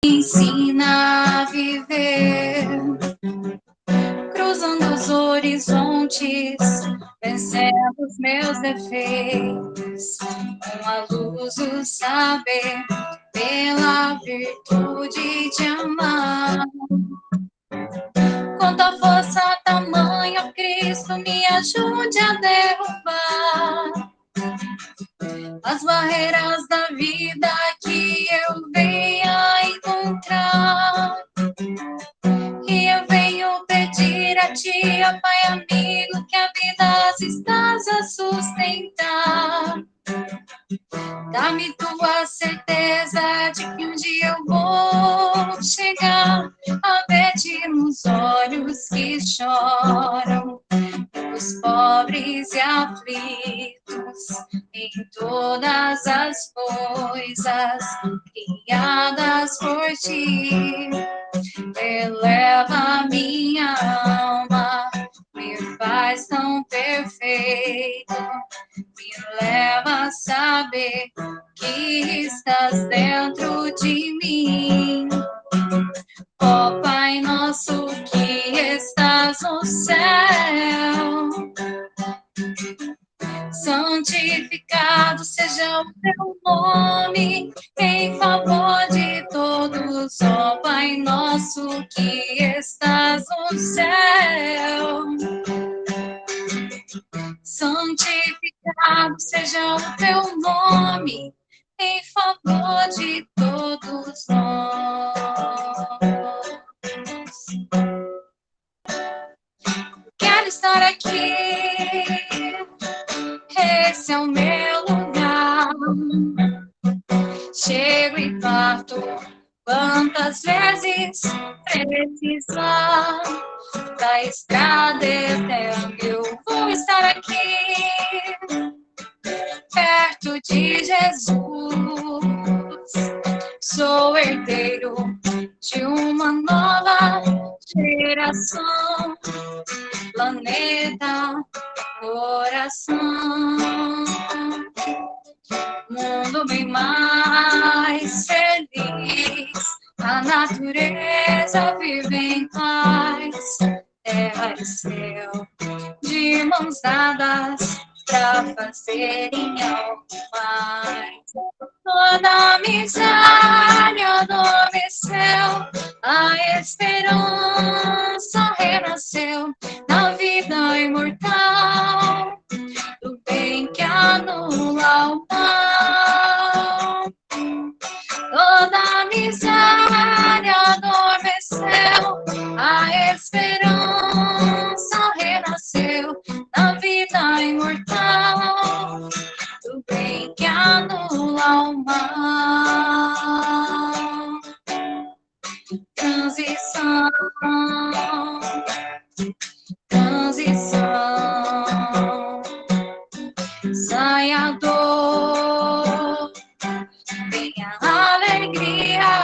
ensina a viver, cruzando os horizontes, vencendo os meus defeitos, com a luz do saber, pela virtude de amar. Quanta força, tamanho, Cristo, me ajude a derrubar as barreiras da vida que eu venha encontrar. E eu venho pedir a ti, ó Pai amigo, que a vida as estás a sustentar. Dá-me tua certeza de que um dia eu vou chegar a ver-te nos olhos que choram, os pobres e aflitos, em todas as coisas criadas por ti. Eleva minha alma, me faz tão perfeito, me leva a saber que estás dentro de mim. Ó Pai nosso que estás no céu, santificado seja o teu nome, em favor de todos, ó Pai nosso que estás no céu. Santificado seja o teu nome, em favor de todos nós. Quero estar aqui, esse é o meu lugar. Chego e parto quantas vezes precisar. Da estrada eterna eu vou estar aqui, perto de Jesus. Sou herdeiro de uma nova geração, planeta, coração, mundo bem mais feliz, a natureza vive em paz, terra e céu, de mãos dadas, pra fazerem algo mais. Toda a miséria adormeceu, a esperança renasceu na vida imortal, do bem que anula o mal. Toda a miséria adormeceu, a esperança renasceu na vida imortal, do bem que anula o mal. Transição, transição, sai a dor, vem a alegria.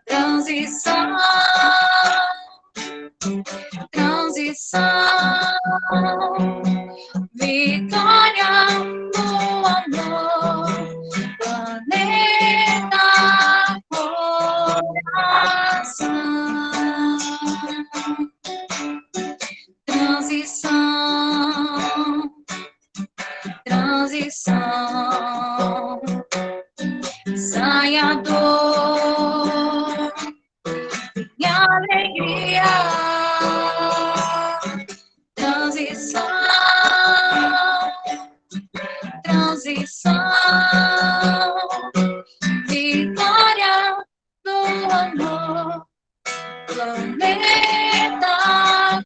Transição, transição, vitória no amor, planeta, coração. Transição, transição, sai a dor e a alegria. Transição, transição, vitória do amor, planeta,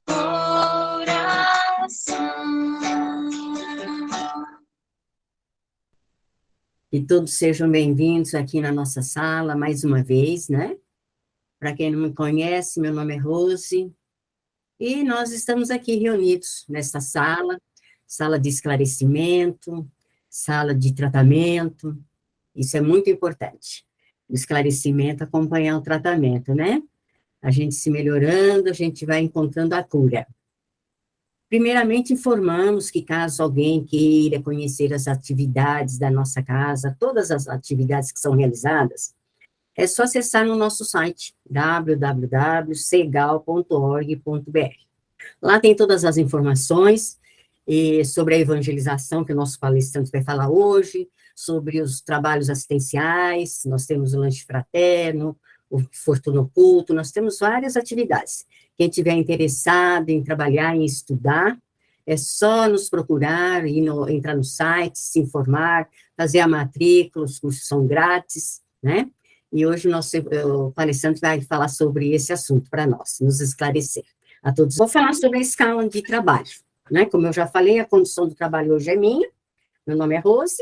coração. E todos sejam bem-vindos aqui na nossa sala, mais uma vez, né? Para quem não me conhece, meu nome é Rose, e nós estamos aqui reunidos nesta sala, sala de esclarecimento, sala de tratamento, isso é muito importante. O esclarecimento acompanhar o tratamento, né? A gente se melhorando, a gente vai encontrando a cura. Primeiramente, informamos que caso alguém queira conhecer as atividades da nossa casa, todas as atividades que são realizadas, é só acessar no nosso site, www.cegal.org.br. Lá tem todas as informações sobre a evangelização que o nosso palestrante vai falar hoje, sobre os trabalhos assistenciais, nós temos o lanche fraterno, o Fortuna Oculto, nós temos várias atividades. Quem tiver interessado em trabalhar, em estudar, é só nos procurar, entrar no site, se informar, fazer a matrícula, os cursos são grátis, né? E hoje o palestrante vai falar sobre esse assunto para nós, nos esclarecer a todos. Vou falar sobre a escala de trabalho, né? Como eu já falei, a condição do trabalho hoje é minha, meu nome é Rose,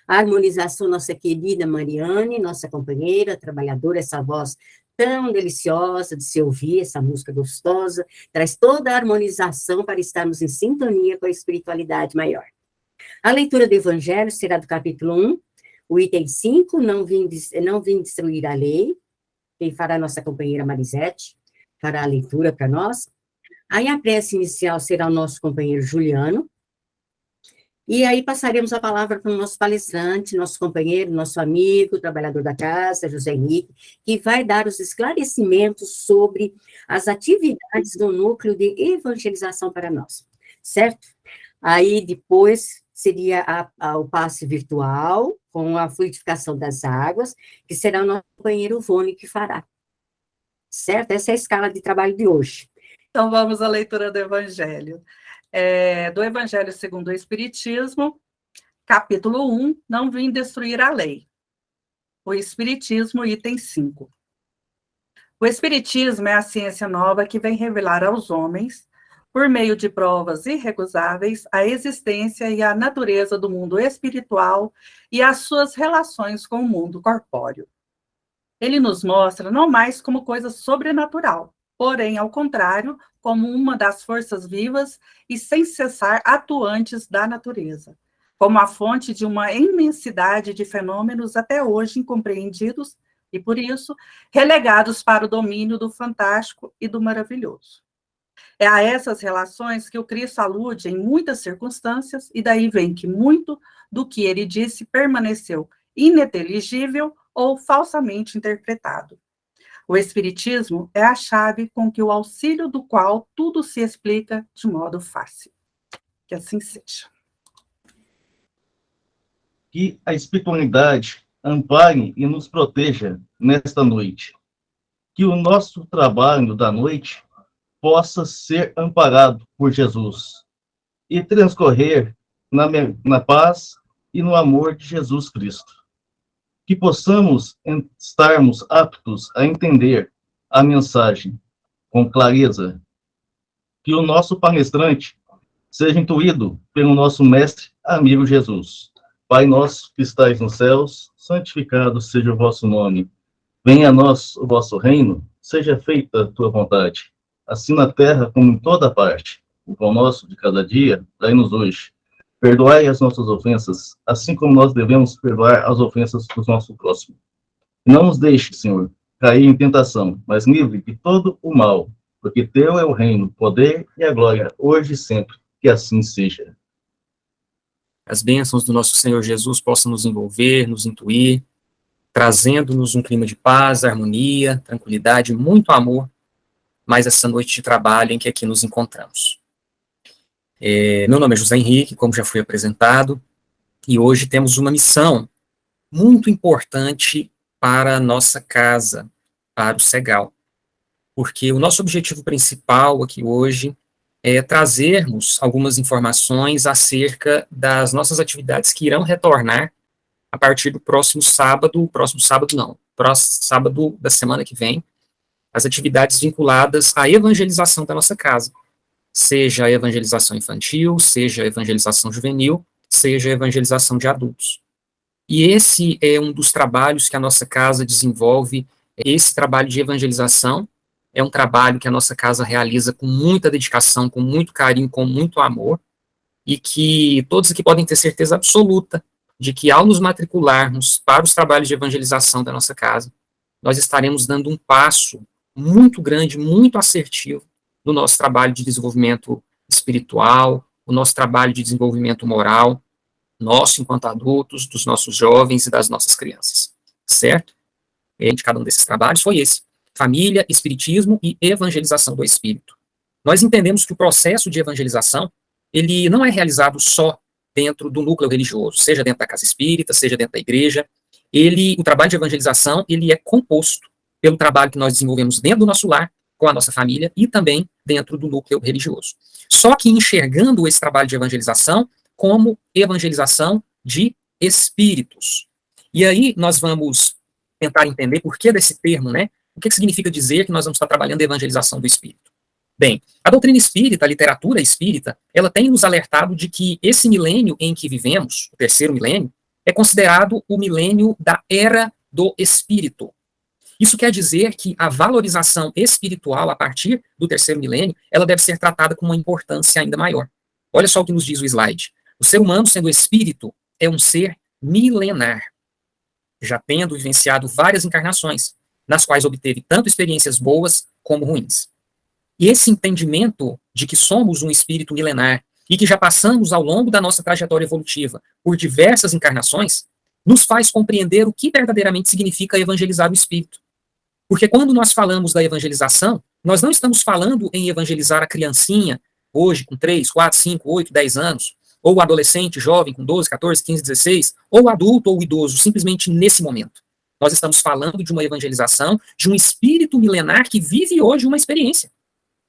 a harmonização, nossa querida Mariane, nossa companheira, trabalhadora, essa voz tão deliciosa de se ouvir, essa música gostosa, traz toda a harmonização para estarmos em sintonia com a espiritualidade maior. A leitura do Evangelho será do capítulo 1, o item 5, não vim destruir a lei, quem fará a nossa companheira Marisete, fará a leitura para nós. Aí a prece inicial será o nosso companheiro Juliano, e aí passaremos a palavra para o nosso palestrante, nosso companheiro, nosso amigo, trabalhador da casa, José Henrique, que vai dar os esclarecimentos sobre as atividades do núcleo de evangelização para nós, certo? Aí depois seria o passe virtual, com a fluidificação das águas, que será o nosso companheiro Vone que fará, certo? Essa é a escala de trabalho de hoje. Então vamos à leitura do Evangelho. Do Evangelho segundo o Espiritismo, capítulo 1, não vim destruir a lei. O Espiritismo, item 5. O Espiritismo é a ciência nova que vem revelar aos homens, por meio de provas irrecusáveis, a existência e a natureza do mundo espiritual e as suas relações com o mundo corpóreo. Ele nos mostra não mais como coisa sobrenatural, porém, ao contrário, como uma das forças vivas e sem cessar atuantes da natureza, como a fonte de uma imensidade de fenômenos até hoje incompreendidos e, por isso, relegados para o domínio do fantástico e do maravilhoso. É a essas relações que o Cristo alude em muitas circunstâncias, e daí vem que muito do que ele disse permaneceu ininteligível ou falsamente interpretado. O Espiritismo é a chave com que o auxílio do qual tudo se explica de modo fácil. Que assim seja. Que a espiritualidade ampare e nos proteja nesta noite. Que o nosso trabalho da noite possa ser amparado por Jesus e transcorrer na paz e no amor de Jesus Cristo. Que possamos estarmos aptos a entender a mensagem com clareza. Que o nosso palestrante seja intuído pelo nosso mestre amigo Jesus. Pai nosso que estais nos céus, santificado seja o vosso nome. Venha a nós o vosso reino, seja feita a tua vontade, assim na terra como em toda parte. O pão nosso de cada dia, dai-nos hoje. Perdoai as nossas ofensas, assim como nós devemos perdoar as ofensas dos nossos próximos. Não nos deixe, Senhor, cair em tentação, mas livre de todo o mal, porque teu é o reino, o poder e a glória, hoje e sempre, que assim seja. As bênçãos do nosso Senhor Jesus possam nos envolver, nos intuir, trazendo-nos um clima de paz, harmonia, tranquilidade, muito amor, mais essa noite de trabalho em que aqui nos encontramos. Meu nome é José Henrique, como já foi apresentado, e hoje temos uma missão muito importante para a nossa casa, para o Cegal, porque o nosso objetivo principal aqui hoje é trazermos algumas informações acerca das nossas atividades que irão retornar a partir do próximo sábado da semana que vem, as atividades vinculadas à evangelização da nossa casa, seja a evangelização infantil, seja a evangelização juvenil, seja a evangelização de adultos. E esse é um dos trabalhos que a nossa casa desenvolve, esse trabalho de evangelização é um trabalho que a nossa casa realiza com muita dedicação, com muito carinho, com muito amor, e que todos aqui podem ter certeza absoluta de que ao nos matricularmos para os trabalhos de evangelização da nossa casa, nós estaremos dando um passo muito grande, muito assertivo no nosso trabalho de desenvolvimento espiritual, o nosso trabalho de desenvolvimento moral, nosso enquanto adultos, dos nossos jovens e das nossas crianças, certo? de cada um desses trabalhos foi esse: família, espiritismo e evangelização do espírito. Nós entendemos que o processo de evangelização, ele não é realizado só dentro do núcleo religioso, seja dentro da casa espírita, seja dentro da igreja. O trabalho de evangelização, ele é composto pelo trabalho que nós desenvolvemos dentro do nosso lar, com a nossa família, e também dentro do núcleo religioso. Só que enxergando esse trabalho de evangelização como evangelização de espíritos. E aí nós vamos tentar entender por que desse termo, né? O que significa dizer que nós vamos estar trabalhando a evangelização do espírito? Bem, a doutrina espírita, a literatura espírita, ela tem nos alertado de que esse milênio em que vivemos, o terceiro milênio, é considerado o milênio da era do espírito. Isso quer dizer que a valorização espiritual a partir do terceiro milênio, ela deve ser tratada com uma importância ainda maior. Olha só o que nos diz o slide. O ser humano, sendo espírito, é um ser milenar, já tendo vivenciado várias encarnações, nas quais obteve tanto experiências boas como ruins. E esse entendimento de que somos um espírito milenar e que já passamos ao longo da nossa trajetória evolutiva por diversas encarnações, nos faz compreender o que verdadeiramente significa evangelizar o espírito. Porque quando nós falamos da evangelização, nós não estamos falando em evangelizar a criancinha, hoje com 3, 4, 5, 8, 10 anos, ou o adolescente, jovem, com 12, 14, 15, 16, ou o adulto ou o idoso, simplesmente nesse momento. Nós estamos falando de uma evangelização de um espírito milenar que vive hoje uma experiência.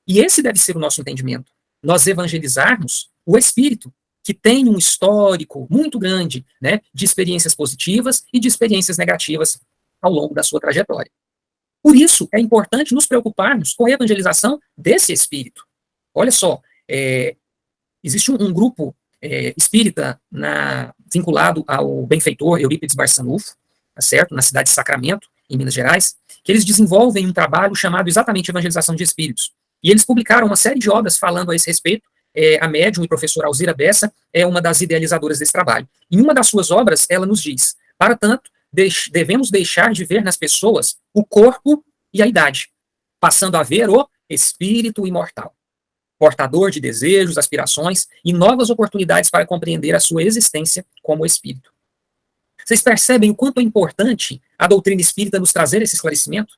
E esse deve ser o nosso entendimento. Nós evangelizarmos o espírito, que tem um histórico muito grande, né, de experiências positivas e de experiências negativas ao longo da sua trajetória. Por isso, é importante nos preocuparmos com a evangelização desse espírito. Olha só, existe um grupo espírita vinculado ao benfeitor Eurípides Barçanufo, tá certo? Na cidade de Sacramento, em Minas Gerais, que eles desenvolvem um trabalho chamado exatamente Evangelização de Espíritos. E eles publicaram uma série de obras falando a esse respeito. A médium e professora Alzira Bessa é uma das idealizadoras desse trabalho. Em uma das suas obras, ela nos diz: para tanto, devemos deixar de ver nas pessoas o corpo e a idade, passando a ver o espírito imortal, portador de desejos, aspirações e novas oportunidades para compreender a sua existência como espírito. Vocês percebem o quanto é importante a doutrina espírita nos trazer esse esclarecimento?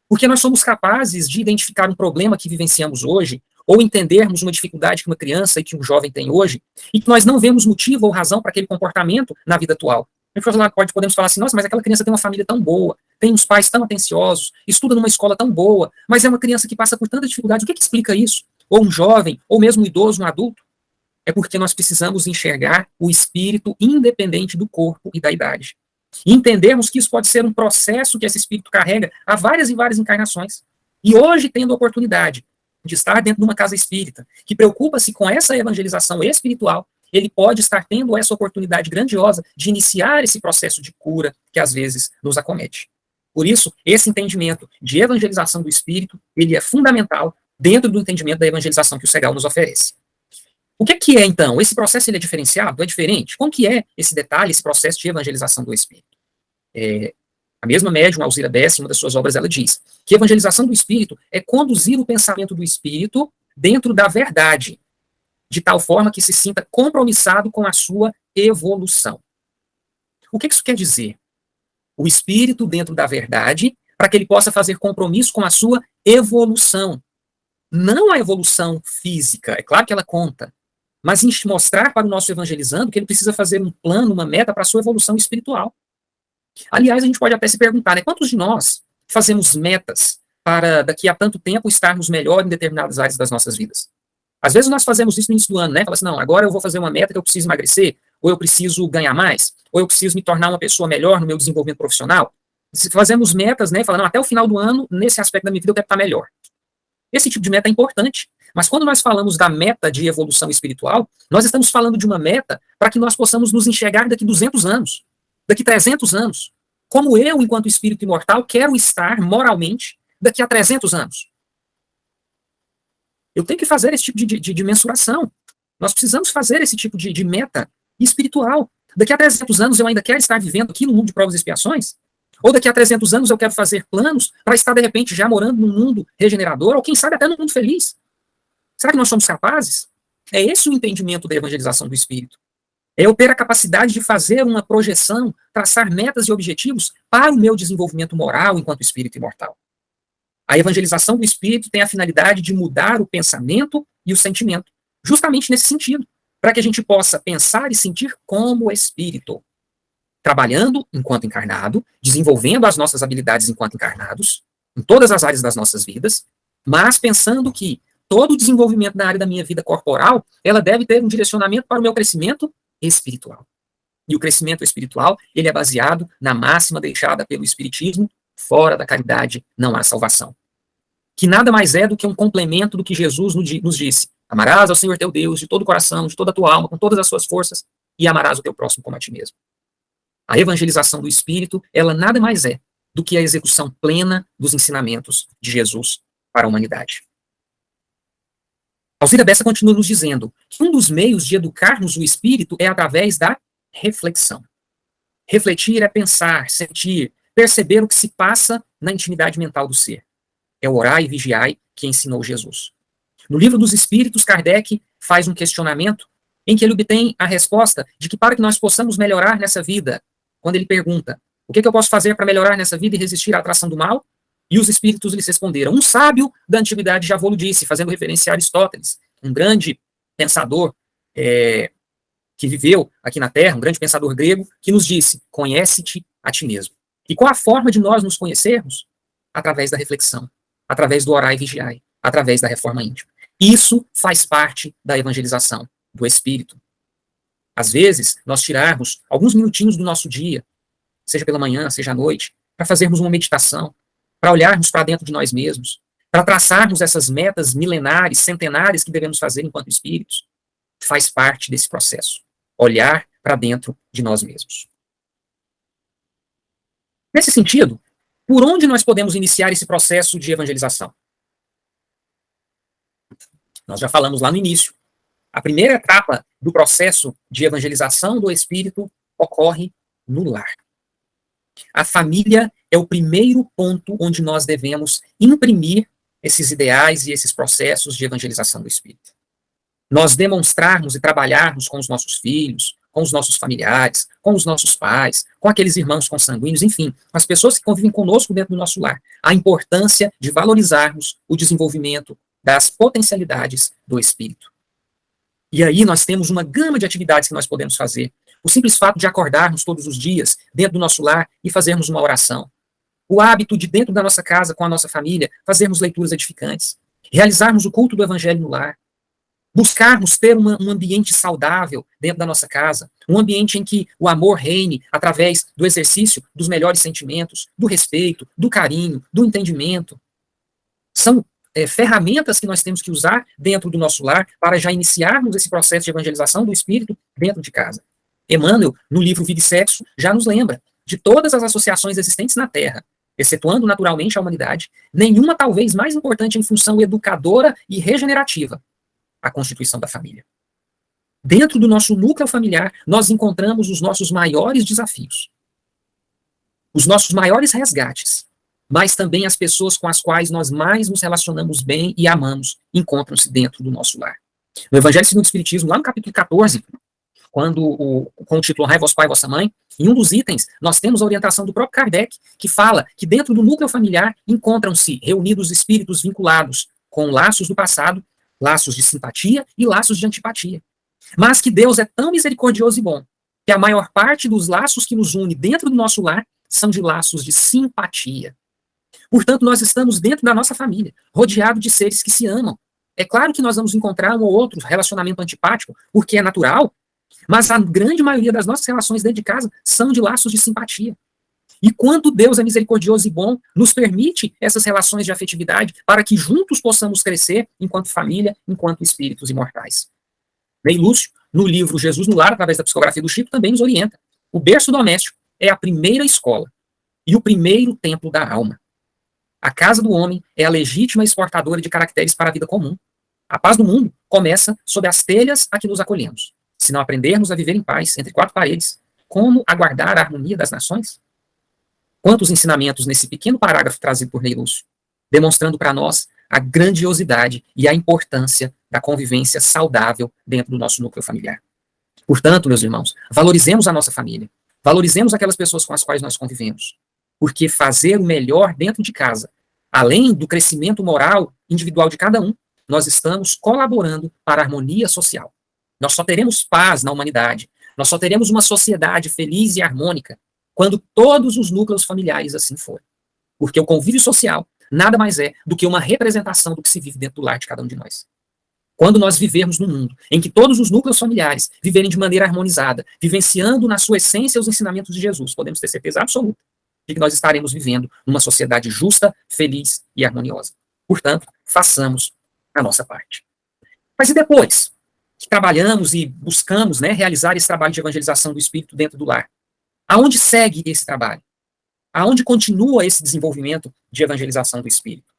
Porque nós somos capazes de identificar um problema que vivenciamos hoje, ou entendermos uma dificuldade que uma criança e que um jovem tem hoje, e que nós não vemos motivo ou razão para aquele comportamento na vida atual. Podemos falar assim: nossa, mas aquela criança tem uma família tão boa, tem uns pais tão atenciosos, estuda numa escola tão boa, mas é uma criança que passa por tanta dificuldade. O que explica isso? Ou um jovem, ou mesmo um idoso, um adulto? É porque nós precisamos enxergar o espírito independente do corpo e da idade. E entendermos que isso pode ser um processo que esse espírito carrega há várias e várias encarnações. E hoje, tendo a oportunidade de estar dentro de uma casa espírita, que preocupa-se com essa evangelização espiritual, ele pode estar tendo essa oportunidade grandiosa de iniciar esse processo de cura que às vezes nos acomete. Por isso, esse entendimento de evangelização do espírito, ele é fundamental dentro do entendimento da evangelização que o Segal nos oferece. O que é, então? Esse processo ele é diferenciado? É diferente? Como que é esse detalhe, esse processo de evangelização do espírito? A mesma médium, Alzira Bessa, em uma das suas obras, ela diz que a evangelização do espírito é conduzir o pensamento do espírito dentro da verdade, de tal forma que se sinta compromissado com a sua evolução. O que isso quer dizer? O espírito dentro da verdade, para que ele possa fazer compromisso com a sua evolução. Não a evolução física, é claro que ela conta, mas em mostrar para o nosso evangelizando que ele precisa fazer um plano, uma meta para a sua evolução espiritual. Aliás, a gente pode até se perguntar, né, quantos de nós fazemos metas para daqui a tanto tempo estarmos melhor em determinadas áreas das nossas vidas? Às vezes nós fazemos isso no início do ano, né? Fala assim: não, agora eu vou fazer uma meta que eu preciso emagrecer, ou eu preciso ganhar mais, ou eu preciso me tornar uma pessoa melhor no meu desenvolvimento profissional. Se fazemos metas, né, falando: não, até o final do ano, nesse aspecto da minha vida eu quero estar melhor. Esse tipo de meta é importante, mas quando nós falamos da meta de evolução espiritual, nós estamos falando de uma meta para que nós possamos nos enxergar daqui 200 anos, daqui 300 anos, como eu, enquanto espírito imortal, quero estar moralmente daqui a 300 anos. Eu tenho que fazer esse tipo de mensuração. Nós precisamos fazer esse tipo de meta espiritual. Daqui a 300 anos eu ainda quero estar vivendo aqui no mundo de provas e expiações? Ou daqui a 300 anos eu quero fazer planos para estar, de repente, já morando num mundo regenerador, ou quem sabe até num mundo feliz? Será que nós somos capazes? É esse o entendimento da evangelização do espírito. É eu ter a capacidade de fazer uma projeção, traçar metas e objetivos para o meu desenvolvimento moral enquanto espírito imortal. A evangelização do espírito tem a finalidade de mudar o pensamento e o sentimento, justamente nesse sentido, para que a gente possa pensar e sentir como espírito, trabalhando enquanto encarnado, desenvolvendo as nossas habilidades enquanto encarnados, em todas as áreas das nossas vidas, mas pensando que todo o desenvolvimento na área da minha vida corporal, ela deve ter um direcionamento para o meu crescimento espiritual. E o crescimento espiritual, ele é baseado na máxima deixada pelo Espiritismo: fora da caridade não há salvação. Que nada mais é do que um complemento do que Jesus nos disse: amarás ao Senhor teu Deus de todo o coração, de toda a tua alma, com todas as suas forças, e amarás o teu próximo como a ti mesmo. A evangelização do Espírito, ela nada mais é do que a execução plena dos ensinamentos de Jesus para a humanidade. Alzira Bessa continua nos dizendo que um dos meios de educarmos o espírito é através da reflexão. Refletir é pensar, sentir, perceber o que se passa na intimidade mental do ser. É o orai e vigiai que ensinou Jesus. No Livro dos Espíritos, Kardec faz um questionamento em que ele obtém a resposta de que para que nós possamos melhorar nessa vida, quando ele pergunta: o que eu posso fazer para melhorar nessa vida e resistir à atração do mal? E os espíritos lhes responderam: um sábio da antiguidade já vou-lo disse, fazendo referência a Aristóteles, um grande pensador que viveu aqui na Terra, um grande pensador grego, que nos disse: conhece-te a ti mesmo. E qual a forma de nós nos conhecermos? Através da reflexão, através do orai e vigiai, através da reforma íntima. Isso faz parte da evangelização do espírito. Às vezes, nós tirarmos alguns minutinhos do nosso dia, seja pela manhã, seja à noite, para fazermos uma meditação, para olharmos para dentro de nós mesmos, para traçarmos essas metas milenares, centenárias que devemos fazer enquanto espíritos, faz parte desse processo. Olhar para dentro de nós mesmos. Nesse sentido, por onde nós podemos iniciar esse processo de evangelização? Nós já falamos lá no início. A primeira etapa do processo de evangelização do espírito ocorre no lar. A família é o primeiro ponto onde nós devemos imprimir esses ideais e esses processos de evangelização do espírito. Nós demonstrarmos e trabalharmos com os nossos filhos, com os nossos familiares, com os nossos pais, com aqueles irmãos consanguíneos, enfim, as pessoas que convivem conosco dentro do nosso lar, a importância de valorizarmos o desenvolvimento das potencialidades do espírito. E aí nós temos uma gama de atividades que nós podemos fazer. O simples fato de acordarmos todos os dias dentro do nosso lar e fazermos uma oração. O hábito de, dentro da nossa casa, com a nossa família, fazermos leituras edificantes. Realizarmos o culto do evangelho no lar. Buscarmos ter um ambiente saudável dentro da nossa casa. Um ambiente em que o amor reine através do exercício dos melhores sentimentos, do respeito, do carinho, do entendimento. São ferramentas que nós temos que usar dentro do nosso lar para já iniciarmos esse processo de evangelização do espírito dentro de casa. Emmanuel, no livro Vida e Sexo, já nos lembra de todas as associações existentes na Terra, excetuando naturalmente a humanidade, nenhuma talvez mais importante em função educadora e regenerativa, a constituição da família. Dentro do nosso núcleo familiar, nós encontramos os nossos maiores desafios, os nossos maiores resgates, mas também as pessoas com as quais nós mais nos relacionamos bem e amamos encontram-se dentro do nosso lar. No Evangelho segundo o Espiritismo, lá no capítulo 14, com o título Honrai vosso pai e vossa mãe, em um dos itens, nós temos a orientação do próprio Kardec, que fala que dentro do núcleo familiar encontram-se reunidos espíritos vinculados com laços do passado, laços de simpatia e laços de antipatia. Mas que Deus é tão misericordioso e bom, que a maior parte dos laços que nos une dentro do nosso lar são de laços de simpatia. Portanto, nós estamos dentro da nossa família, rodeado de seres que se amam. É claro que nós vamos encontrar um ou outro relacionamento antipático, porque é natural, mas a grande maioria das nossas relações dentro de casa são de laços de simpatia. E quando Deus é misericordioso e bom, nos permite essas relações de afetividade para que juntos possamos crescer enquanto família, enquanto espíritos imortais. Ney Lúcio, no livro Jesus no Lar, através da psicografia do Chico, também nos orienta. O berço doméstico é a primeira escola e o primeiro templo da alma. A casa do homem é a legítima exportadora de caracteres para a vida comum. A paz do mundo começa sob as telhas a que nos acolhemos. Se não aprendermos a viver em paz entre quatro paredes, como aguardar a harmonia das nações? Quantos ensinamentos nesse pequeno parágrafo trazido por Ney Lúcio, demonstrando para nós a grandiosidade e a importância da convivência saudável dentro do nosso núcleo familiar. Portanto, meus irmãos, valorizemos a nossa família, valorizemos aquelas pessoas com as quais nós convivemos, porque fazer o melhor dentro de casa, além do crescimento moral individual de cada um, nós estamos colaborando para a harmonia social. Nós só teremos paz na humanidade, nós só teremos uma sociedade feliz e harmônica quando todos os núcleos familiares assim forem. Porque o convívio social nada mais é do que uma representação do que se vive dentro do lar de cada um de nós. Quando nós vivermos num mundo em que todos os núcleos familiares viverem de maneira harmonizada, vivenciando na sua essência os ensinamentos de Jesus, podemos ter certeza absoluta de que nós estaremos vivendo numa sociedade justa, feliz e harmoniosa. Portanto, façamos a nossa parte. Mas e depois que trabalhamos e buscamos, né, realizar esse trabalho de evangelização do Espírito dentro do lar? Aonde segue esse trabalho? Aonde continua esse desenvolvimento de evangelização do Espírito?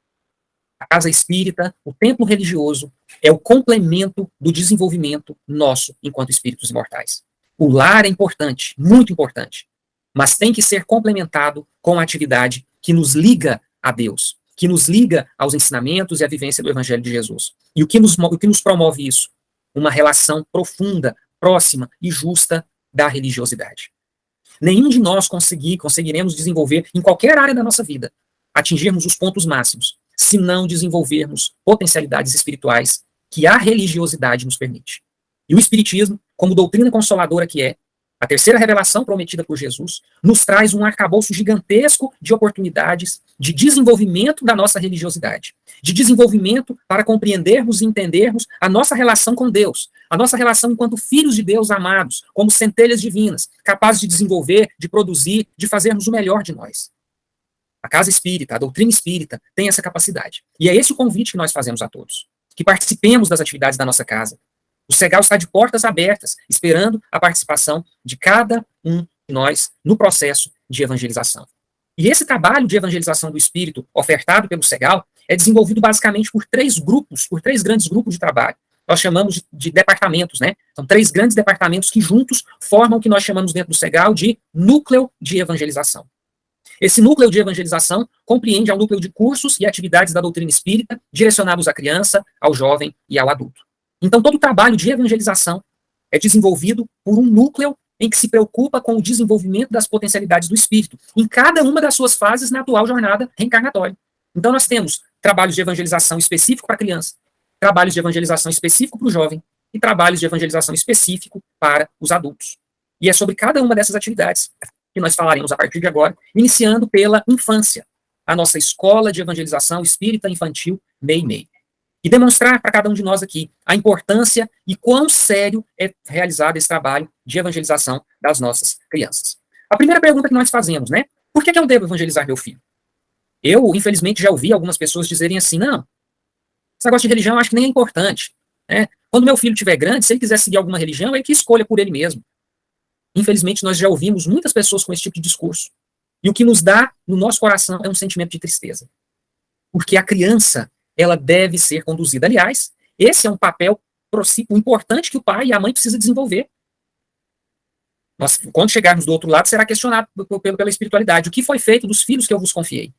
A casa espírita, o templo religioso, é o complemento do desenvolvimento nosso enquanto espíritos imortais. O lar é importante, muito importante, mas tem que ser complementado com a atividade que nos liga a Deus, que nos liga aos ensinamentos e à vivência do Evangelho de Jesus. E o que nos promove isso? Uma relação profunda, próxima e justa da religiosidade. Nenhum de nós conseguiremos desenvolver em qualquer área da nossa vida, atingirmos os pontos máximos, se não desenvolvermos potencialidades espirituais que a religiosidade nos permite. E o Espiritismo, como doutrina consoladora que é, a terceira revelação prometida por Jesus, nos traz um arcabouço gigantesco de oportunidades de desenvolvimento da nossa religiosidade, de desenvolvimento para compreendermos e entendermos a nossa relação com Deus, a nossa relação enquanto filhos de Deus amados, como centelhas divinas, capazes de desenvolver, de produzir, de fazermos o melhor de nós. A casa espírita, a doutrina espírita, tem essa capacidade. E é esse o convite que nós fazemos a todos, que participemos das atividades da nossa casa. O Segal está de portas abertas, esperando a participação de cada um de nós no processo de evangelização. E esse trabalho de evangelização do Espírito, ofertado pelo Segal, é desenvolvido basicamente por três grandes grupos de trabalho. Nós chamamos de departamentos, né? São 3 grandes departamentos que juntos formam o que nós chamamos dentro do Segal de núcleo de evangelização. Esse núcleo de evangelização compreende ao núcleo de cursos e atividades da doutrina espírita direcionados à criança, ao jovem e ao adulto. Então, todo o trabalho de evangelização é desenvolvido por um núcleo em que se preocupa com o desenvolvimento das potencialidades do espírito, em cada uma das suas fases na atual jornada reencarnatória. Então, nós temos trabalhos de evangelização específico para a criança, trabalhos de evangelização específico para o jovem e trabalhos de evangelização específico para os adultos. E é sobre cada uma dessas atividades que nós falaremos a partir de agora, iniciando pela infância, a nossa escola de evangelização espírita infantil MEI-MEI. E demonstrar para cada um de nós aqui a importância e quão sério é realizado esse trabalho de evangelização das nossas crianças. A primeira pergunta que nós fazemos, né? Por que eu devo evangelizar meu filho? Eu, infelizmente, já ouvi algumas pessoas dizerem assim, não, esse negócio de religião eu acho que nem é importante, né? Quando meu filho estiver grande, se ele quiser seguir alguma religião, ele que escolha por ele mesmo. Infelizmente, nós já ouvimos muitas pessoas com esse tipo de discurso. E o que nos dá no nosso coração é um sentimento de tristeza. Porque a criança, ela deve ser conduzida. Aliás, esse é um papel importante que o pai e a mãe precisam desenvolver. Nós, quando chegarmos do outro lado, será questionado pela espiritualidade. O que foi feito dos filhos que eu vos confiei?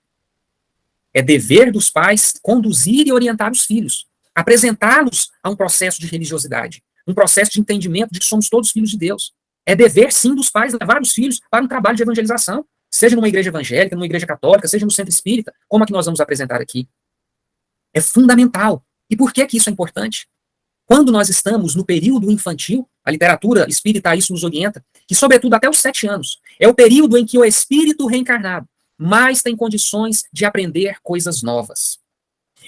É dever dos pais conduzir e orientar os filhos, apresentá-los a um processo de religiosidade, um processo de entendimento de que somos todos filhos de Deus. É dever, sim, dos pais levar os filhos para um trabalho de evangelização, seja numa igreja evangélica, numa igreja católica, seja no centro espírita, como a que nós vamos apresentar aqui. É fundamental. E por que isso é importante? Quando nós estamos no período infantil, a literatura espírita isso nos orienta, que sobretudo até os 7 anos, é o período em que o espírito reencarnado mais tem condições de aprender coisas novas.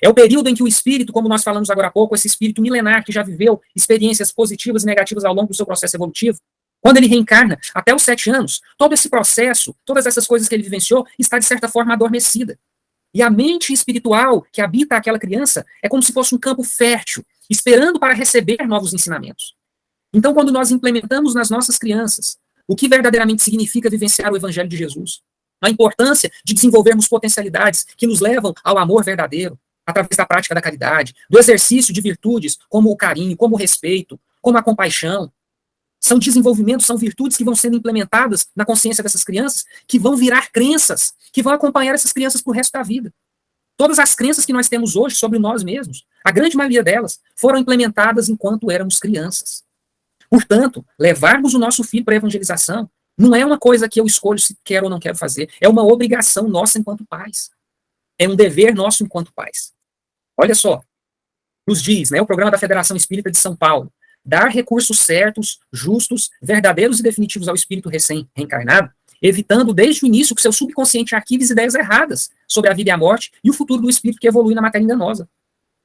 É o período em que o espírito, como nós falamos agora há pouco, esse espírito milenar que já viveu experiências positivas e negativas ao longo do seu processo evolutivo, quando ele reencarna, até os 7 anos, todo esse processo, todas essas coisas que ele vivenciou, está de certa forma adormecida. E a mente espiritual que habita aquela criança é como se fosse um campo fértil, esperando para receber novos ensinamentos. Então, quando nós implementamos nas nossas crianças o que verdadeiramente significa vivenciar o Evangelho de Jesus, a importância de desenvolvermos potencialidades que nos levam ao amor verdadeiro, através da prática da caridade, do exercício de virtudes como o carinho, como o respeito, como a compaixão, são desenvolvimentos, são virtudes que vão sendo implementadas na consciência dessas crianças, que vão virar crenças, que vão acompanhar essas crianças para o resto da vida. Todas as crenças que nós temos hoje sobre nós mesmos, a grande maioria delas, foram implementadas enquanto éramos crianças. Portanto, levarmos o nosso filho para a evangelização não é uma coisa que eu escolho se quero ou não quero fazer, é uma obrigação nossa enquanto pais. É um dever nosso enquanto pais. Olha só, nos diz, né, o programa da Federação Espírita de São Paulo, dar recursos certos, justos, verdadeiros e definitivos ao espírito recém-reencarnado, evitando desde o início que seu subconsciente arquive ideias erradas sobre a vida e a morte e o futuro do espírito que evolui na matéria enganosa.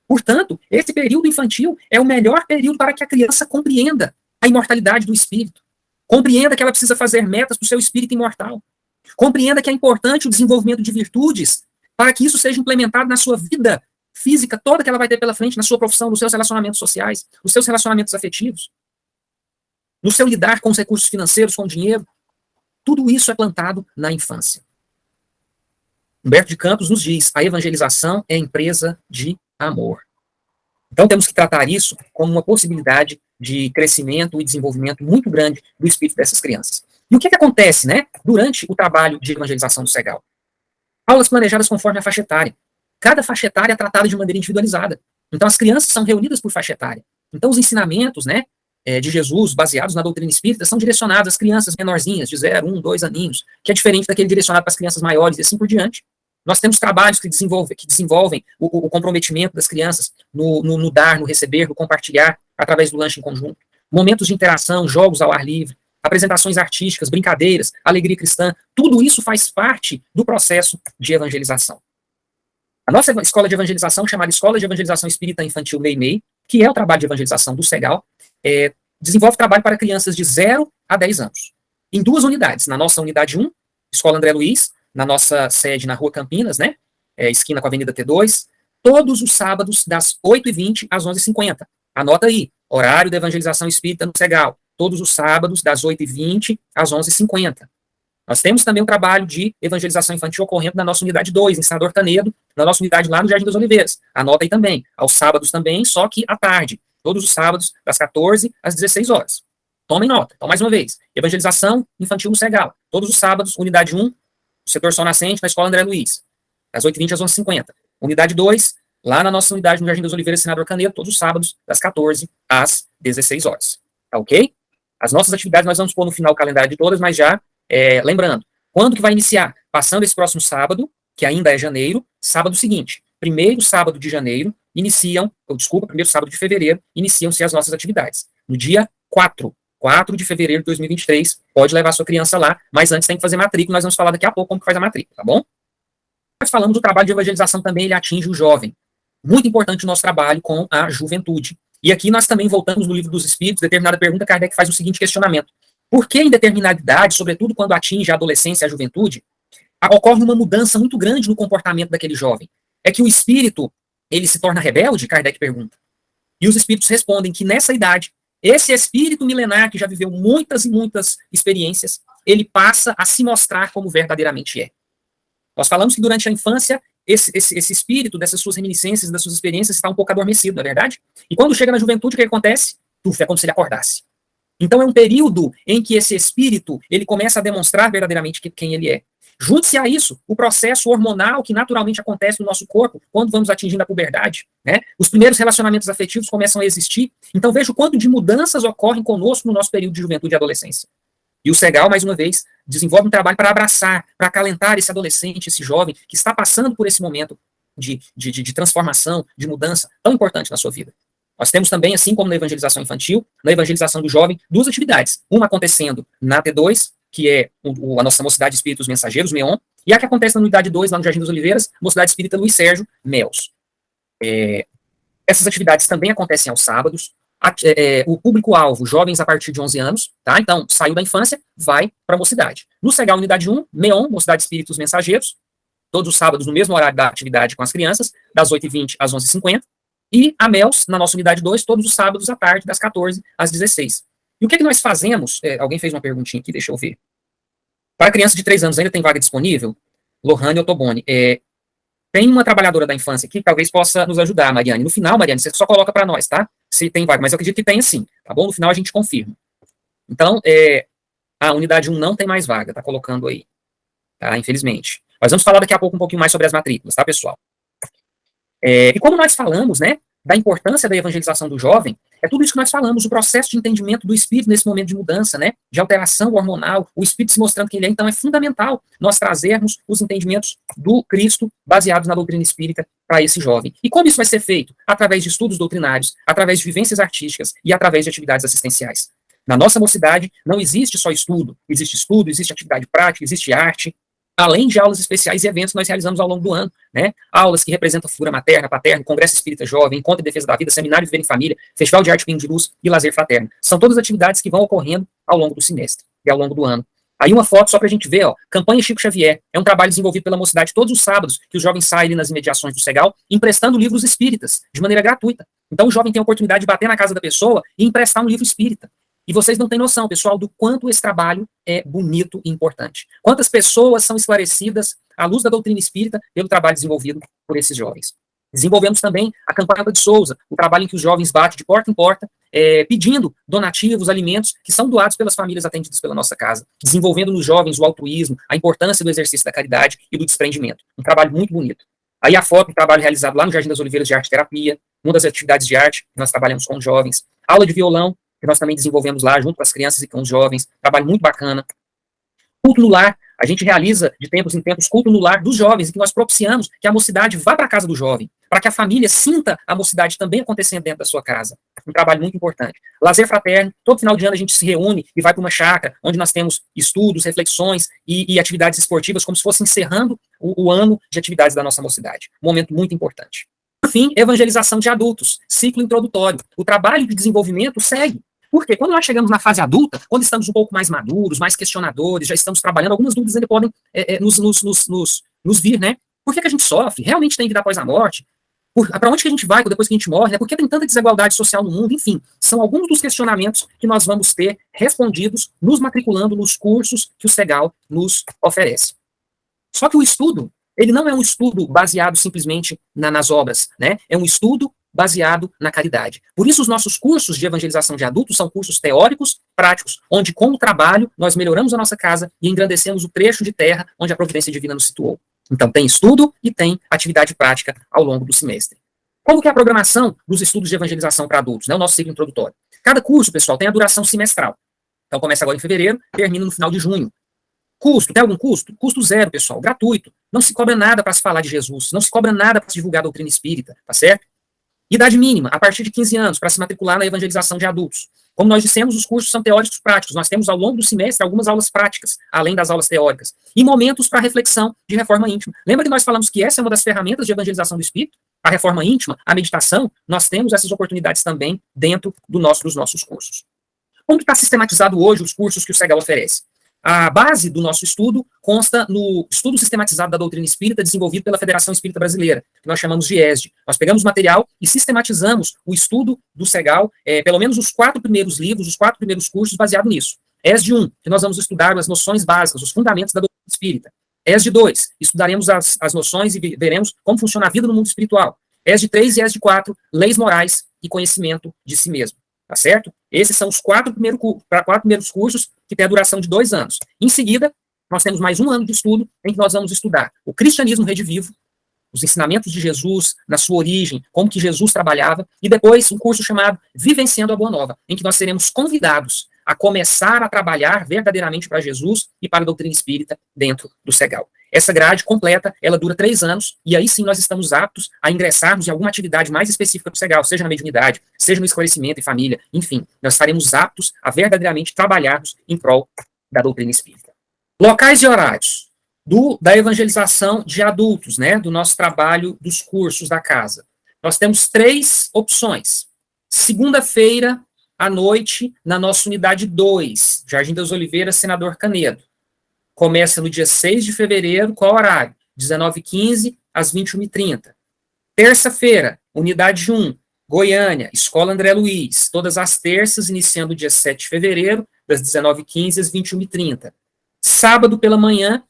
Portanto, esse período infantil é o melhor período para que a criança compreenda a imortalidade do espírito, compreenda que ela precisa fazer metas para o seu espírito imortal, compreenda que é importante o desenvolvimento de virtudes para que isso seja implementado na sua vida física toda que ela vai ter pela frente, na sua profissão, nos seus relacionamentos sociais, nos seus relacionamentos afetivos, no seu lidar com os recursos financeiros, com o dinheiro. Tudo isso é plantado na infância. Humberto de Campos nos diz, a evangelização é empresa de amor. Então temos que tratar isso como uma possibilidade de crescimento e desenvolvimento muito grande do espírito dessas crianças. E o que acontece, né, durante o trabalho de evangelização do SEGAL? Aulas planejadas conforme a faixa etária. Cada faixa etária é tratada de maneira individualizada. Então as crianças são reunidas por faixa etária. Então os ensinamentos, né, de Jesus, baseados na doutrina espírita, são direcionados às crianças menorzinhas, de 0, 1, 2 aninhos, que é diferente daquele direcionado para as crianças maiores e assim por diante. Nós temos trabalhos que desenvolvem o comprometimento das crianças no dar, no receber, no compartilhar, através do lanche em conjunto. Momentos de interação, jogos ao ar livre, apresentações artísticas, brincadeiras, alegria cristã, tudo isso faz parte do processo de evangelização. A nossa escola de evangelização, chamada Escola de Evangelização Espírita Infantil MEI-MEI, que é o trabalho de evangelização do SEGAL, desenvolve trabalho para crianças de 0 a 10 anos, em 2 unidades. Na nossa unidade 1, Escola André Luiz, na nossa sede na Rua Campinas, né, esquina com a Avenida T2, todos os sábados, das 8h20 às 11h50. Anota aí, horário da evangelização espírita no SEGAL, todos os sábados, das 8h20 às 11h50. Nós temos também um trabalho de evangelização infantil ocorrendo na nossa unidade 2, em Senador Canedo, na nossa unidade lá no Jardim das Oliveiras. Anota aí também, aos sábados também, só que à tarde, todos os sábados, das 14 às 16 horas. Tomem nota. Então, mais uma vez, evangelização infantil no SEGAL, todos os sábados, unidade 1, setor Sol Nascente, na Escola André Luiz, das 8h20 às 11h50. Unidade 2, lá na nossa unidade no Jardim das Oliveiras, Senador Canedo, todos os sábados, das 14 às 16 horas. Tá ok? As nossas atividades nós vamos pôr no final o calendário de todas, mas já, lembrando, quando que vai iniciar? Passando esse próximo sábado, que ainda é janeiro, sábado seguinte, primeiro sábado de janeiro, primeiro sábado de fevereiro, iniciam-se as nossas atividades. No dia 4 de fevereiro de 2023, pode levar sua criança lá, mas antes tem que fazer matrícula, nós vamos falar daqui a pouco como que faz a matrícula, tá bom? Nós falamos do trabalho de evangelização também, ele atinge o jovem. Muito importante o nosso trabalho com a juventude. E aqui nós também voltamos no Livro dos Espíritos, determinada pergunta, Kardec faz o seguinte questionamento. Por que em determinada idade, sobretudo quando atinge a adolescência e a juventude, ocorre uma mudança muito grande no comportamento daquele jovem? É que o espírito, ele se torna rebelde? Kardec pergunta. E os espíritos respondem que nessa idade, esse espírito milenar que já viveu muitas e muitas experiências, ele passa a se mostrar como verdadeiramente é. Nós falamos que durante a infância, esse espírito dessas suas reminiscências, das suas experiências, está um pouco adormecido, não é verdade? E quando chega na juventude, o que acontece? É como se ele acordasse. Então é um período em que esse espírito, ele começa a demonstrar verdadeiramente quem ele é. Junte-se a isso, o processo hormonal que naturalmente acontece no nosso corpo quando vamos atingindo a puberdade, né? Os primeiros relacionamentos afetivos começam a existir. Então veja o quanto de mudanças ocorrem conosco no nosso período de juventude e adolescência. E o SEGAL, mais uma vez, desenvolve um trabalho para abraçar, para acalentar esse adolescente, esse jovem que está passando por esse momento de transformação, de mudança tão importante na sua vida. Nós temos também, assim como na evangelização infantil, na evangelização do jovem, 2 atividades. Uma acontecendo na T2, que é a nossa Mocidade Espíritos Mensageiros, MEON, e a que acontece na unidade 2, lá no Jardim das Oliveiras, Mocidade Espírita Luiz Sérgio, MEOS. Essas atividades também acontecem aos sábados. O público-alvo, jovens a partir de 11 anos, tá? Então, saiu da infância, vai para a mocidade. No SEGAL, unidade 1, MEON, Mocidade Espíritos Mensageiros, todos os sábados no mesmo horário da atividade com as crianças, das 8h20 às 11h50, e a MELS, na nossa unidade 2, todos os sábados à tarde, das 14 às 16. E o que nós fazemos? Alguém fez uma perguntinha aqui, deixa eu ver. Para criança de 3 anos ainda tem vaga disponível? Lohane Ottoboni. Tem uma trabalhadora da infância aqui que talvez possa nos ajudar, Mariane. No final, Mariane, você só coloca para nós, tá? Se tem vaga, mas eu acredito que tem sim, tá bom? No final a gente confirma. Então, a unidade 1 não tem mais vaga, tá colocando aí, tá? Infelizmente. Mas vamos falar daqui a pouco um pouquinho mais sobre as matrículas, tá, pessoal? E como nós falamos, né, da importância da evangelização do jovem é tudo isso que nós falamos, o processo de entendimento do espírito nesse momento de mudança, né, de alteração hormonal, o espírito se mostrando quem ele é. Então é fundamental nós trazermos os entendimentos do Cristo baseados na doutrina espírita para esse jovem. E como isso vai ser feito? Através de estudos doutrinários, através de vivências artísticas e através de atividades assistenciais. Na nossa mocidade não existe só estudo, existe atividade prática, existe arte, além de aulas especiais e eventos que nós realizamos ao longo do ano, né? Aulas que representam figura materna, paterna, Congresso Espírita Jovem, Encontro em Defesa da Vida, Seminário Viver em Família, Festival de Arte Pinho de Luz e Lazer Fraterno. São todas atividades que vão ocorrendo ao longo do semestre e ao longo do ano. Aí uma foto só para a gente ver, ó, Campanha Chico Xavier, é um trabalho desenvolvido pela mocidade todos os sábados, que os jovens saem ali nas imediações do Segal, emprestando livros espíritas, de maneira gratuita. Então o jovem tem a oportunidade de bater na casa da pessoa e emprestar um livro espírita. E vocês não têm noção, pessoal, do quanto esse trabalho é bonito e importante. Quantas pessoas são esclarecidas à luz da doutrina espírita pelo trabalho desenvolvido por esses jovens. Desenvolvemos também a campanha de Souza, o trabalho em que os jovens batem de porta em porta, pedindo donativos, alimentos que são doados pelas famílias atendidas pela nossa casa, desenvolvendo nos jovens o altruísmo, a importância do exercício da caridade e do desprendimento. Um trabalho muito bonito. Aí a foto do trabalho realizado lá no Jardim das Oliveiras de Arte e Terapia, uma das atividades de arte que nós trabalhamos com os jovens, aula de violão, que nós também desenvolvemos lá junto com as crianças e com os jovens, trabalho muito bacana. Culto no lar, a gente realiza de tempos em tempos culto no lar dos jovens, em que nós propiciamos que a mocidade vá para a casa do jovem, para que a família sinta a mocidade também acontecendo dentro da sua casa. Um trabalho muito importante. Lazer fraterno, todo final de ano a gente se reúne e vai para uma chácara, onde nós temos estudos, reflexões e atividades esportivas, como se fosse encerrando o ano de atividades da nossa mocidade. Um momento muito importante. Por fim, evangelização de adultos, ciclo introdutório. O trabalho de desenvolvimento segue. Porque quando nós chegamos na fase adulta, quando estamos um pouco mais maduros, mais questionadores, já estamos trabalhando, algumas dúvidas ainda podem nos vir, né? Por que a gente sofre? Realmente tem vida após a morte? Para onde que a gente vai depois que a gente morre? Né? Por que tem tanta desigualdade social no mundo? Enfim, são alguns dos questionamentos que nós vamos ter respondidos nos matriculando nos cursos que o Segal nos oferece. Só que o estudo, ele não é um estudo baseado simplesmente nas obras, né? É um estudo baseado na caridade. Por isso, os nossos cursos de evangelização de adultos são cursos teóricos, práticos, onde, com o trabalho, nós melhoramos a nossa casa e engrandecemos o trecho de terra onde a providência divina nos situou. Então, tem estudo e tem atividade prática ao longo do semestre. Como que é a programação dos estudos de evangelização para adultos, né? O nosso ciclo introdutório. Cada curso, pessoal, tem a duração semestral. Então, começa agora em fevereiro, termina no final de junho. Custo, tem algum custo? Custo zero, pessoal, gratuito. Não se cobra nada para se falar de Jesus, não se cobra nada para se divulgar a doutrina espírita, tá certo? Idade mínima, a partir de 15 anos, para se matricular na evangelização de adultos. Como nós dissemos, os cursos são teóricos práticos. Nós temos, ao longo do semestre, algumas aulas práticas, além das aulas teóricas. E momentos para reflexão de reforma íntima. Lembra que nós falamos que essa é uma das ferramentas de evangelização do espírito? A reforma íntima, a meditação, nós temos essas oportunidades também dentro dos nossos cursos. Como está sistematizado hoje os cursos que o Segal oferece? A base do nosso estudo consta no estudo sistematizado da doutrina espírita desenvolvido pela Federação Espírita Brasileira, que nós chamamos de ESD. Nós pegamos o material e sistematizamos o estudo do Segal, pelo menos os 4 primeiros livros, os 4 primeiros cursos baseado nisso. ESD 1, que nós vamos estudar as noções básicas, os fundamentos da doutrina espírita. ESD 2, estudaremos as noções e veremos como funciona a vida no mundo espiritual. ESD 3 e ESD 4, leis morais e conhecimento de si mesmo. Tá certo? Esses são os 4 primeiros cursos que têm a duração de 2 anos. Em seguida, nós temos mais 1 ano de estudo em que nós vamos estudar o cristianismo redivivo, os ensinamentos de Jesus na sua origem, como que Jesus trabalhava, e depois um curso chamado Vivenciando a Boa Nova, em que nós seremos convidados a começar a trabalhar verdadeiramente para Jesus e para a doutrina espírita dentro do Segal. Essa grade completa, ela dura 3 anos, e aí sim nós estamos aptos a ingressarmos em alguma atividade mais específica do Segal, seja na mediunidade, seja no esclarecimento e família, enfim, nós estaremos aptos a verdadeiramente trabalharmos em prol da doutrina espírita. Locais e horários da evangelização de adultos, né, do nosso trabalho dos cursos da casa. Nós temos 3 opções. Segunda-feira, à noite, na nossa unidade 2, Jardim das Oliveiras, Senador Canedo. Começa no dia 6 de fevereiro, qual horário? 19h15 às 21h30. Terça-feira, unidade 1, Goiânia, Escola André Luiz, todas as terças, iniciando o dia 7 de fevereiro, das 19h15 às 21h30. Sábado pela manhã,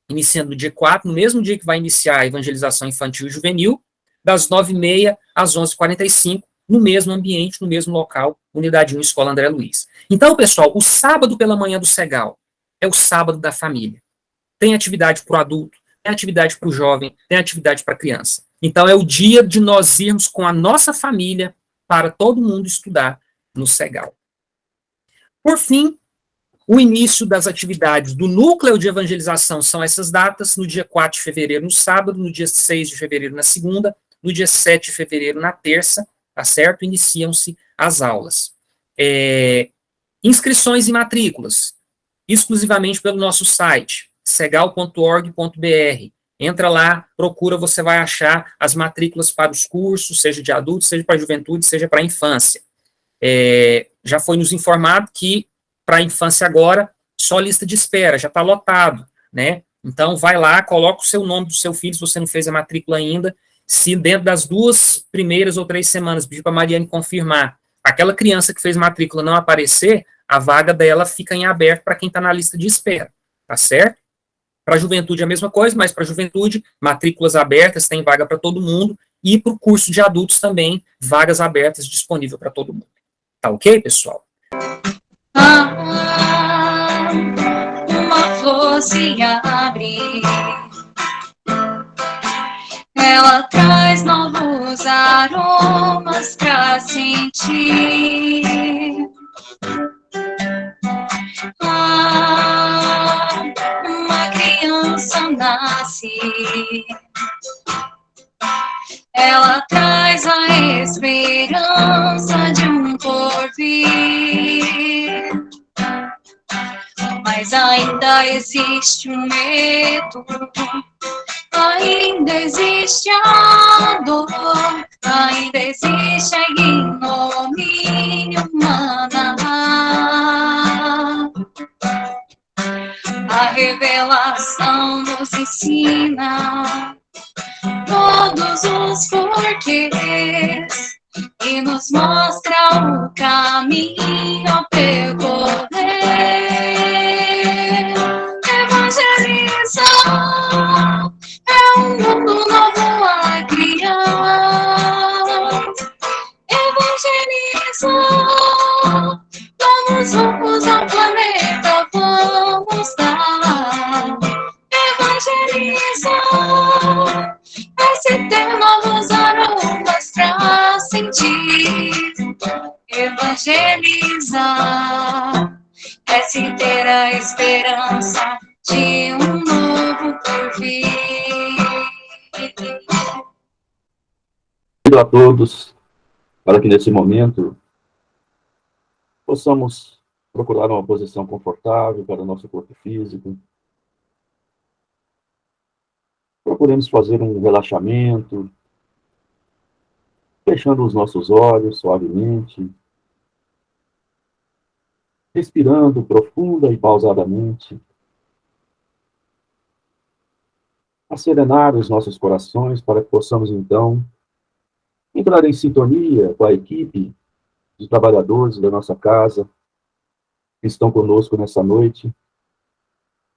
iniciando no dia 4, no mesmo dia que vai iniciar a evangelização infantil e juvenil, das 9h30 às 11h45, no mesmo ambiente, no mesmo local, unidade 1, Escola André Luiz. Então, pessoal, o sábado pela manhã do Segal é o sábado da família. Tem atividade para o adulto, tem atividade para o jovem, tem atividade para a criança. Então, é o dia de nós irmos com a nossa família para todo mundo estudar no Segal. Por fim, o início das atividades do núcleo de evangelização são essas datas, no dia 4 de fevereiro, no sábado, no dia 6 de fevereiro, na segunda, no dia 7 de fevereiro, na terça, tá certo? Iniciam-se as aulas. Inscrições e matrículas, exclusivamente pelo nosso site, segal.org.br. Entra lá, procura, você vai achar as matrículas para os cursos, seja de adultos, seja para a juventude, seja para a infância. Já foi nos informado que para a infância agora, só lista de espera, já está lotado, né? Então, vai lá, coloca o seu nome do seu filho, se você não fez a matrícula ainda, se dentro das 2 primeiras ou 3 semanas, pedir para a Mariane confirmar, aquela criança que fez matrícula não aparecer, a vaga dela fica em aberto para quem está na lista de espera, tá certo? Para a juventude é a mesma coisa, mas para a juventude, matrículas abertas, tem vaga para todo mundo, e para o curso de adultos também, vagas abertas disponível para todo mundo. Tá ok, pessoal? Uma flor se abre, ela traz novos aromas pra sentir. Uma criança nasce, ela traz a esperança de um porvir. Mas ainda existe um medo, ainda existe a dor, ainda existe a ignomínia humana. A revelação nos ensina todos os porquês e nos mostra o caminho a percorrer. Evangelização é um mundo novo a criar. Evangelização, vamos rumos ao planeta, vamos dar. Evangelização é se ter novos aromas pra sentir. Evangelizar é se ter a esperança de um novo porvir. A todos, para que nesse momento possamos procurar uma posição confortável para o nosso corpo físico. Procuremos fazer um relaxamento, fechando os nossos olhos suavemente, respirando profunda e pausadamente, a serenar os nossos corações para que possamos, então, entrar em sintonia com a equipe de trabalhadores da nossa casa que estão conosco nessa noite,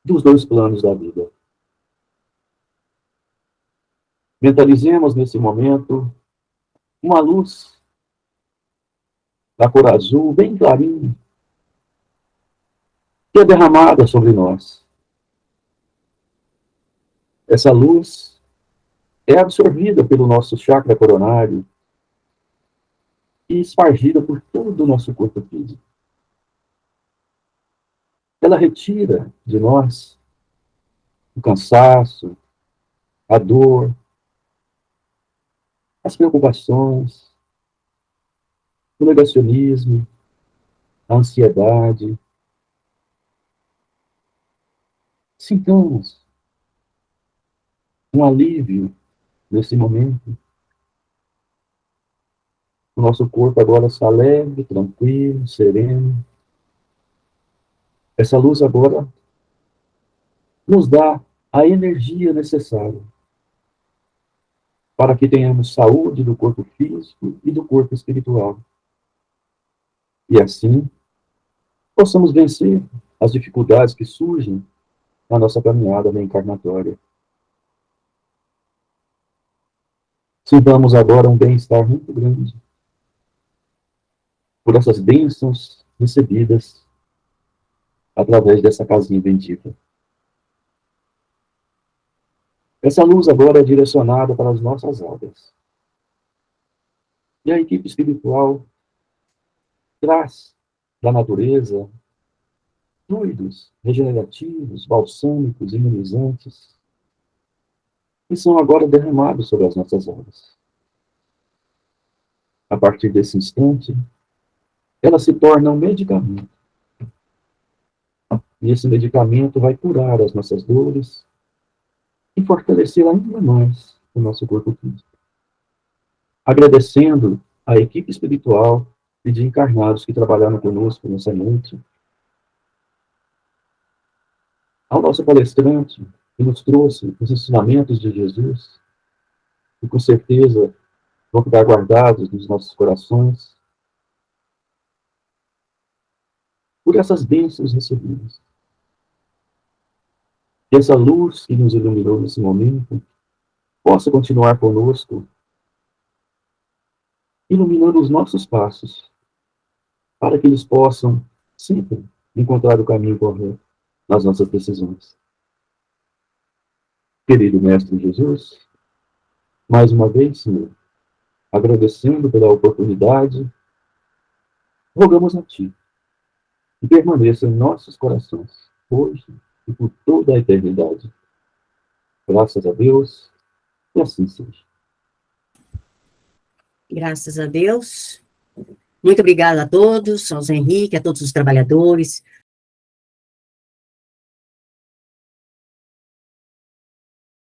dos 2 planos da vida. Mentalizemos nesse momento uma luz da cor azul, bem clarinha, que é derramada sobre nós. Essa luz é absorvida pelo nosso chakra coronário e espargida por todo o nosso corpo físico. Ela retira de nós o cansaço, a dor, as preocupações, o negacionismo, a ansiedade. Sintamos um alívio nesse momento. O nosso corpo agora está leve, tranquilo, sereno. Essa luz agora nos dá a energia necessária para que tenhamos saúde do corpo físico e do corpo espiritual. E assim, possamos vencer as dificuldades que surgem na nossa caminhada reencarnatória. Sintamos agora um bem-estar muito grande por essas bênçãos recebidas através dessa casinha bendita. Essa luz agora é direcionada para as nossas almas. E a equipe espiritual traz da natureza fluidos regenerativos, balsâmicos, imunizantes, que são agora derramados sobre as nossas almas. A partir desse instante, ela se torna um medicamento. E esse medicamento vai curar as nossas dores e fortalecer ainda mais o nosso corpo físico. Agradecendo a equipe espiritual e de encarnados que trabalharam conosco nessa noite, ao nosso palestrante, que nos trouxe os ensinamentos de Jesus, e com certeza vão ficar guardados nos nossos corações, por essas bênçãos recebidas. Que essa luz que nos iluminou nesse momento possa continuar conosco, iluminando os nossos passos, para que eles possam sempre encontrar o caminho correto nas nossas decisões. Querido Mestre Jesus, mais uma vez, Senhor, agradecendo pela oportunidade, rogamos a Ti que permaneça em nossos corações, hoje e por toda a eternidade. Graças a Deus, e assim seja. Graças a Deus. Muito obrigada a todos, ao Zé Henrique, a todos os trabalhadores,